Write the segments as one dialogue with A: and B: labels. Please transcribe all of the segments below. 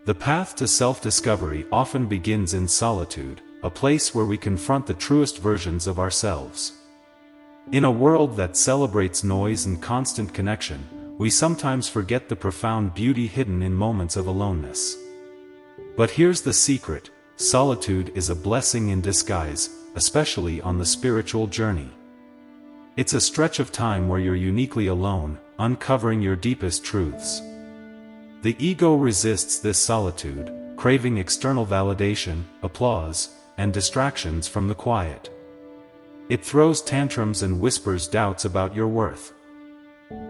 A: The path to self-discovery often begins in solitude, a place where we confront the truest versions of ourselves. In a world that celebrates noise and constant connection, we sometimes forget the profound beauty hidden in moments of aloneness. But here's the secret: solitude is a blessing in disguise, especially on the spiritual journey. It's a stretch of time where you're uniquely alone, uncovering your deepest truths. The ego resists this solitude, craving external validation, applause, and distractions from the quiet. It throws tantrums and whispers doubts about your worth.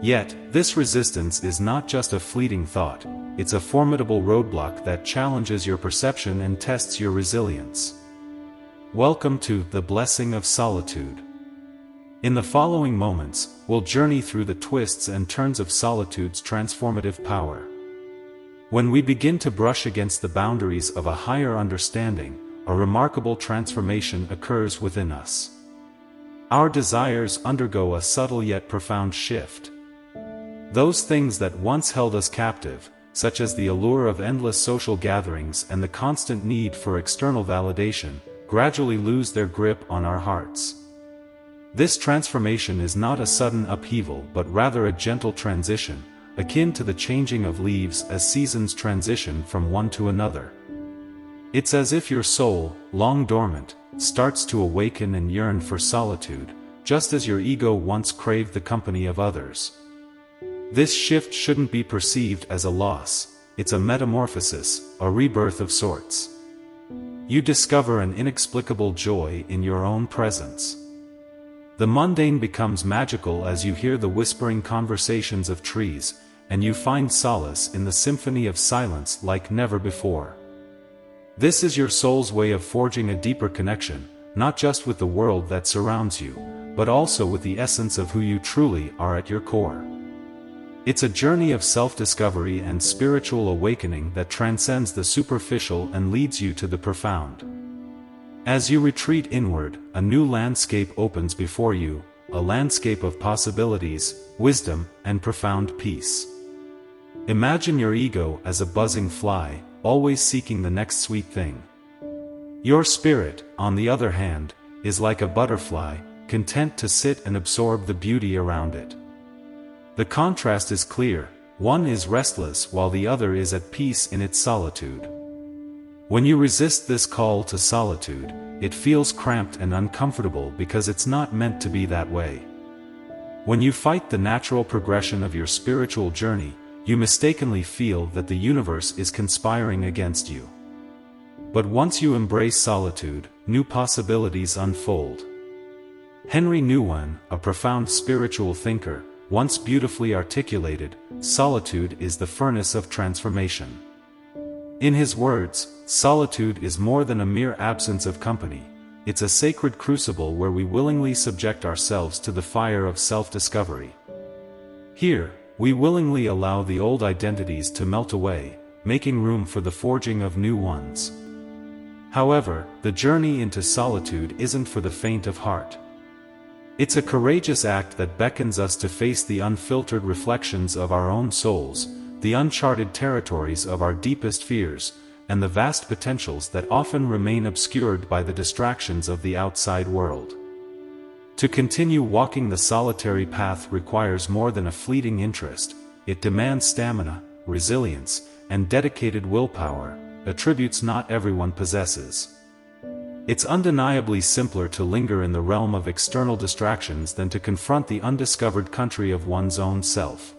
A: Yet, this resistance is not just a fleeting thought, it's a formidable roadblock that challenges your perception and tests your resilience. Welcome to the blessing of solitude. In the following moments, we'll journey through the twists and turns of solitude's transformative power. When we begin to brush against the boundaries of a higher understanding, a remarkable transformation occurs within us. Our desires undergo a subtle yet profound shift. Those things that once held us captive, such as the allure of endless social gatherings and the constant need for external validation, gradually lose their grip on our hearts. This transformation is not a sudden upheaval but rather a gentle transition, akin to the changing of leaves as seasons transition from one to another. It's as if your soul, long dormant, starts to awaken and yearn for solitude, just as your ego once craved the company of others. This shift shouldn't be perceived as a loss, it's a metamorphosis, a rebirth of sorts. You discover an inexplicable joy in your own presence. The mundane becomes magical as you hear the whispering conversations of trees, and you find solace in the symphony of silence like never before. This is your soul's way of forging a deeper connection, not just with the world that surrounds you, but also with the essence of who you truly are at your core. It's a journey of self-discovery and spiritual awakening that transcends the superficial and leads you to the profound. As you retreat inward, a new landscape opens before you, a landscape of possibilities, wisdom, and profound peace. Imagine your ego as a buzzing fly, always seeking the next sweet thing. Your spirit, on the other hand, is like a butterfly, content to sit and absorb the beauty around it. The contrast is clear: one is restless while the other is at peace in its solitude. When you resist this call to solitude, it feels cramped and uncomfortable because it's not meant to be that way. When you fight the natural progression of your spiritual journey, you mistakenly feel that the universe is conspiring against you. But once you embrace solitude, new possibilities unfold. Henry Nouwen, a profound spiritual thinker, once beautifully articulated, "Solitude is the furnace of transformation." In his words, solitude is more than a mere absence of company, it's a sacred crucible where we willingly subject ourselves to the fire of self-discovery. Here, we willingly allow the old identities to melt away, making room for the forging of new ones. However, the journey into solitude isn't for the faint of heart. It's a courageous act that beckons us to face the unfiltered reflections of our own souls, the uncharted territories of our deepest fears, and the vast potentials that often remain obscured by the distractions of the outside world. To continue walking the solitary path requires more than a fleeting interest, it demands stamina, resilience, and dedicated willpower, attributes not everyone possesses. It's undeniably simpler to linger in the realm of external distractions than to confront the undiscovered country of one's own self.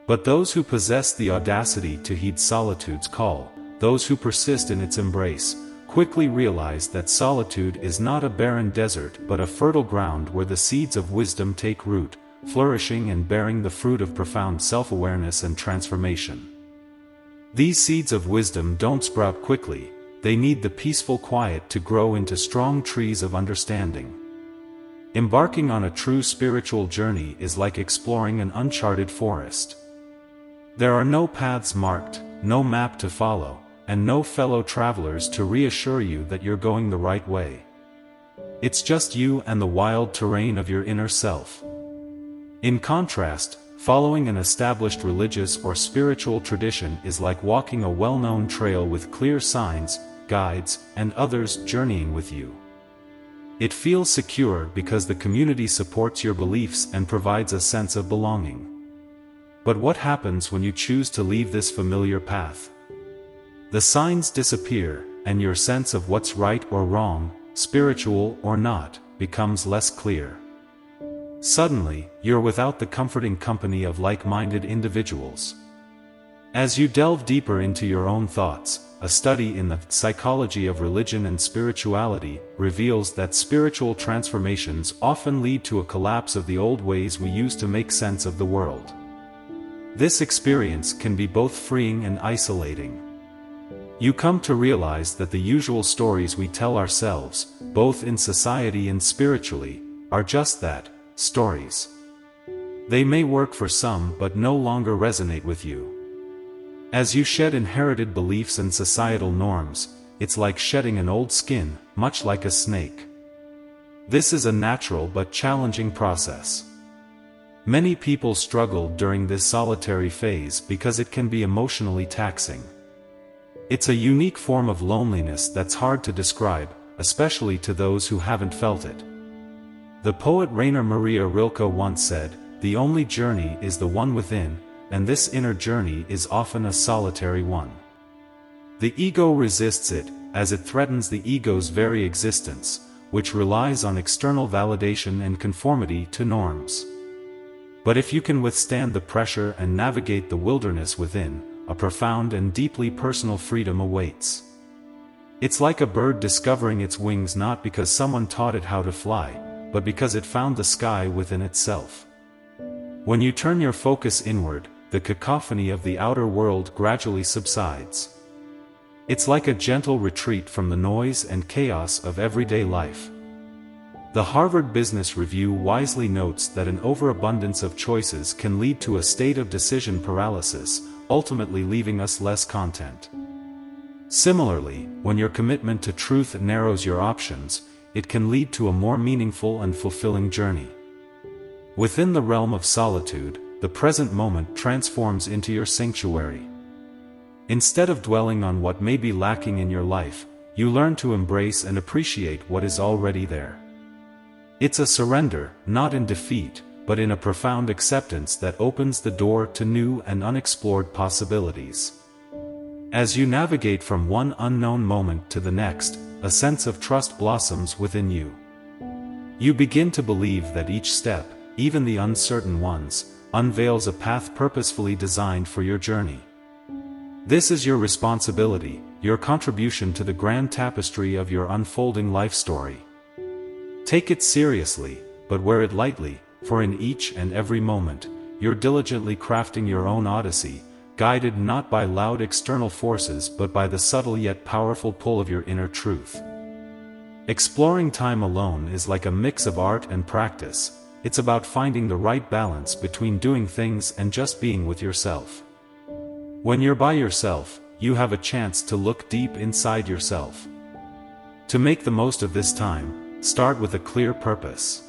A: But those who possess the audacity to heed solitude's call, those who persist in its embrace, quickly realize that solitude is not a barren desert but a fertile ground where the seeds of wisdom take root, flourishing and bearing the fruit of profound self-awareness and transformation. These seeds of wisdom don't sprout quickly, they need the peaceful quiet to grow into strong trees of understanding. Embarking on a true spiritual journey is like exploring an uncharted forest. There are no paths marked, no map to follow, and no fellow travelers to reassure you that you're going the right way. It's just you and the wild terrain of your inner self. In contrast, following an established religious or spiritual tradition is like walking a well-known trail with clear signs, guides, and others journeying with you. It feels secure because the community supports your beliefs and provides a sense of belonging. But what happens when you choose to leave this familiar path? The signs disappear, and your sense of what's right or wrong, spiritual or not, becomes less clear. Suddenly, you're without the comforting company of like-minded individuals. As you delve deeper into your own thoughts, a study in the psychology of religion and spirituality reveals that spiritual transformations often lead to a collapse of the old ways we use to make sense of the world. This experience can be both freeing and isolating. You come to realize that the usual stories we tell ourselves, both in society and spiritually, are just that, stories. They may work for some but no longer resonate with you. As you shed inherited beliefs and societal norms, it's like shedding an old skin, much like a snake. This is a natural but challenging process. Many people struggle during this solitary phase because it can be emotionally taxing. It's a unique form of loneliness that's hard to describe, especially to those who haven't felt it. The poet Rainer Maria Rilke once said, "The only journey is the one within, and this inner journey is often a solitary one." The ego resists it, as it threatens the ego's very existence, which relies on external validation and conformity to norms. But if you can withstand the pressure and navigate the wilderness within, a profound and deeply personal freedom awaits. It's like a bird discovering its wings not because someone taught it how to fly, but because it found the sky within itself. When you turn your focus inward, the cacophony of the outer world gradually subsides. It's like a gentle retreat from the noise and chaos of everyday life. The Harvard Business Review wisely notes that an overabundance of choices can lead to a state of decision paralysis, ultimately leaving us less content. Similarly, when your commitment to truth narrows your options, it can lead to a more meaningful and fulfilling journey. Within the realm of solitude, the present moment transforms into your sanctuary. Instead of dwelling on what may be lacking in your life, you learn to embrace and appreciate what is already there. It's a surrender, not in defeat, but in a profound acceptance that opens the door to new and unexplored possibilities. As you navigate from one unknown moment to the next, a sense of trust blossoms within you. You begin to believe that each step, even the uncertain ones, unveils a path purposefully designed for your journey. This is your responsibility, your contribution to the grand tapestry of your unfolding life story. Take it seriously, but wear it lightly, for in each and every moment, you're diligently crafting your own odyssey, guided not by loud external forces but by the subtle yet powerful pull of your inner truth. Exploring time alone is like a mix of art and practice. It's about finding the right balance between doing things and just being with yourself. When you're by yourself, you have a chance to look deep inside yourself. To make the most of this time, start with a clear purpose.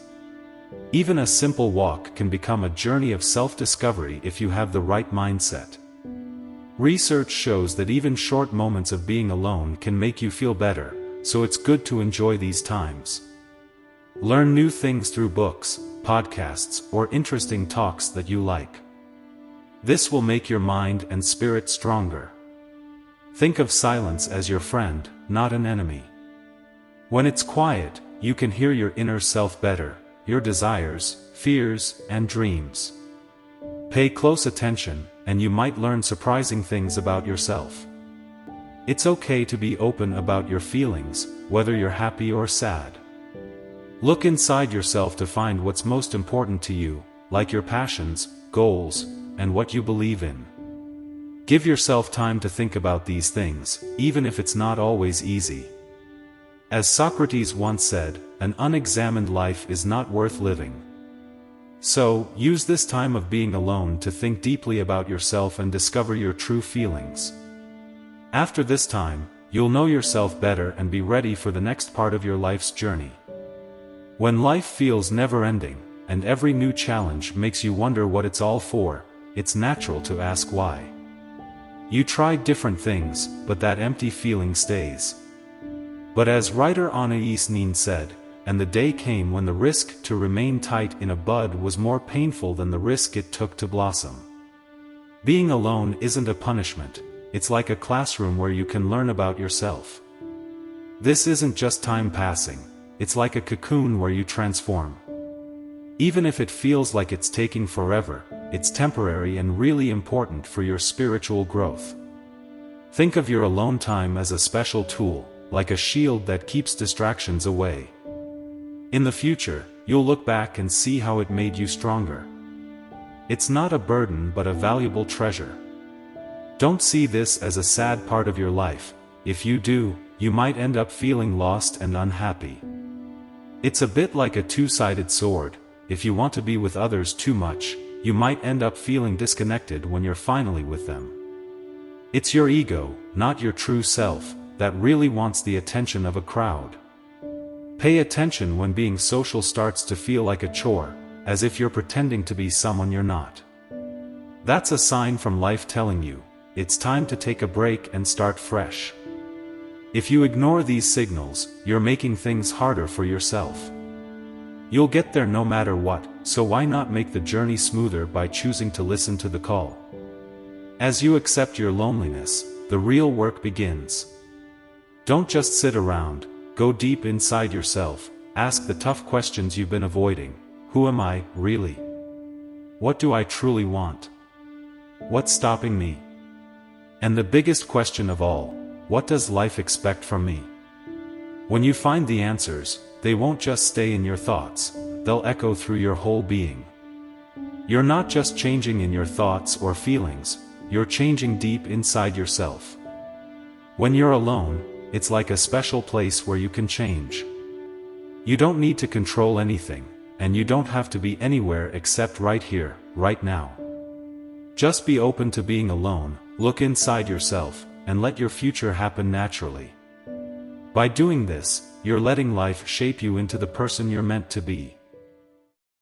A: Even a simple walk can become a journey of self-discovery if you have the right mindset. Research shows that even short moments of being alone can make you feel better, so it's good to enjoy these times. Learn new things through books, podcasts, or interesting talks that you like. This will make your mind and spirit stronger. Think of silence as your friend, not an enemy. When it's quiet, you can hear your inner self better, your desires, fears, and dreams. Pay close attention, and you might learn surprising things about yourself. It's okay to be open about your feelings, whether you're happy or sad. Look inside yourself to find what's most important to you, like your passions, goals, and what you believe in. Give yourself time to think about these things, even if it's not always easy. As Socrates once said, an unexamined life is not worth living. So, use this time of being alone to think deeply about yourself and discover your true feelings. After this time, you'll know yourself better and be ready for the next part of your life's journey. When life feels never-ending, and every new challenge makes you wonder what it's all for. It's natural to ask why. You try different things, but that empty feeling stays. But as writer Anais Nin said, and the day came when the risk to remain tight in a bud was more painful than the risk it took to blossom. Being alone isn't a punishment, it's like a classroom where you can learn about yourself. This isn't just time passing, it's like a cocoon where you transform. Even if it feels like it's taking forever, it's temporary and really important for your spiritual growth. Think of your alone time as a special tool, like a shield that keeps distractions away. In the future, you'll look back and see how it made you stronger. It's not a burden but a valuable treasure. Don't see this as a sad part of your life. If you do, you might end up feeling lost and unhappy. It's a bit like a two-sided sword. If you want to be with others too much, you might end up feeling disconnected when you're finally with them. It's your ego, not your true self, that really wants the attention of a crowd. Pay attention when being social starts to feel like a chore, as if you're pretending to be someone you're not. That's a sign from life telling you, it's time to take a break and start fresh. If you ignore these signals, you're making things harder for yourself. You'll get there no matter what, so why not make the journey smoother by choosing to listen to the call? As you accept your loneliness, the real work begins. Don't just sit around, go deep inside yourself, ask the tough questions you've been avoiding. Who am I, really? What do I truly want? What's stopping me? And the biggest question of all, what does life expect from me? When you find the answers, they won't just stay in your thoughts, they'll echo through your whole being. You're not just changing in your thoughts or feelings, you're changing deep inside yourself. When you're alone, it's like a special place where you can change. You don't need to control anything, and you don't have to be anywhere except right here, right now. Just be open to being alone, look inside yourself, and let your future happen naturally. By doing this, you're letting life shape you into the person you're meant to be.